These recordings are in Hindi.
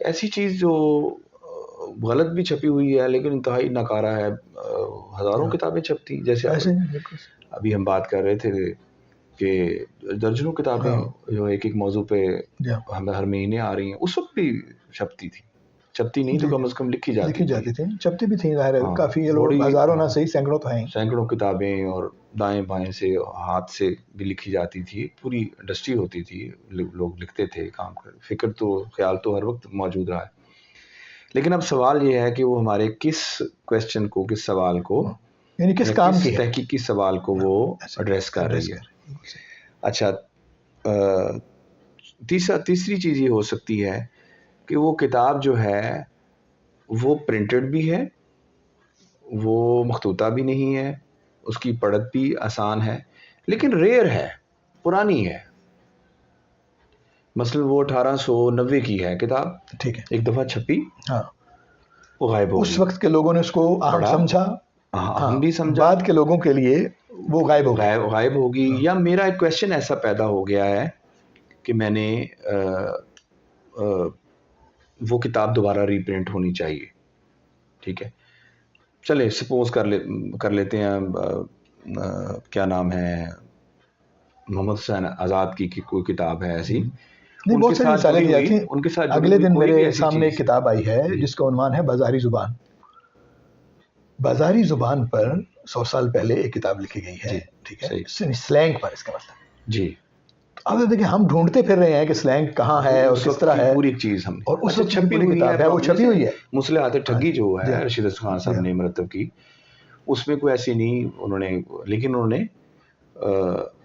ऐसी चीज़ जो गलत भी छपी हुई है लेकिन इंतहाई नकारा है। हज़ारों किताबें छपती, जैसे अभी हम बात कर रहे थे कि दर्जनों किताबें जो एक मौजू पे हमें हर महीने आ रही हैं, उस वक्त भी छपती नहीं तो कम से कम लिखी जाती थी, छपती भी थी, ज़ाहिर है काफ़ी लोग, हज़ारों ना सही सैकड़ों तो हैं, सैकड़ों किताबें, और दाएं बाएं से हाथ से भी लिखी जाती थी, पूरी इंडस्ट्री होती थी, लोग लिखते थे, काम कर, फिक्र तो ख्याल तो हर वक्त मौजूद रहा है। लेकिन अब सवाल ये है कि वो हमारे किस क्वेश्चन को, किस सवाल को, यानी किस काम की तहकीकी सवाल को वो एड्रेस कर रही है। अच्छा, तीसरी चीज़ ये हो सकती है कि वो किताब जो है वो प्रिंटेड भी है, वो मखतूता भी नहीं है, उसकी पढ़त भी आसान है, लेकिन रेयर है, पुरानी है। मसलन वो 1890 की है किताब, ठीक है, एक दफ़ा छपी, वो गायब हो गई। उस वक्त के लोगों ने उसको अहम समझा, हम भी समझा, बाद के लोगों के लिए वो गायब हो गई। या मेरा एक क्वेश्चन ऐसा पैदा हो गया है कि मैंने वो किताब दोबारा रीप्रिंट होनी चाहिए। ठीक है, चले सपोज कर लेते हैं, क्या नाम है, मोहम्मद हुसैन आज़ाद की कोई किताब है ऐसी, बहुत सारी मिसालें दी जाती हैं। उनके साथ अगले दिन मेरे सामने एक किताब आई है जिसका उन्वान है बाजारी जुबान। बाजारी जुबान पर 100 साल पहले एक किताब लिखी गई है, ठीक है, स्लैंग पर, इसका मतलब जी। अब देखिए, हम ढूंढते फिर रहे हैं कि स्लैंग कहाँ है और किस तरह है, पूरी चीज़ हम, और उस छपी हुई किताब है, वो छपी हुई है। मुसलहात ठगी जो है रशीद खान साहब ने मरतब की, उसमें कोई ऐसी नहीं उन्होंने, लेकिन उन्होंने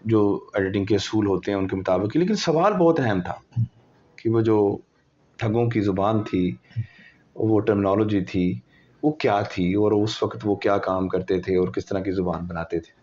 जो एडिटिंग के असूल होते हैं उनके मुताबिक, लेकिन सवाल बहुत अहम था कि वो जो ठगों की ज़ुबान थी, वो टर्मिनोलॉजी थी, वो क्या थी, और उस वक्त वो क्या काम करते थे और किस तरह की ज़ुबान बनाते थे।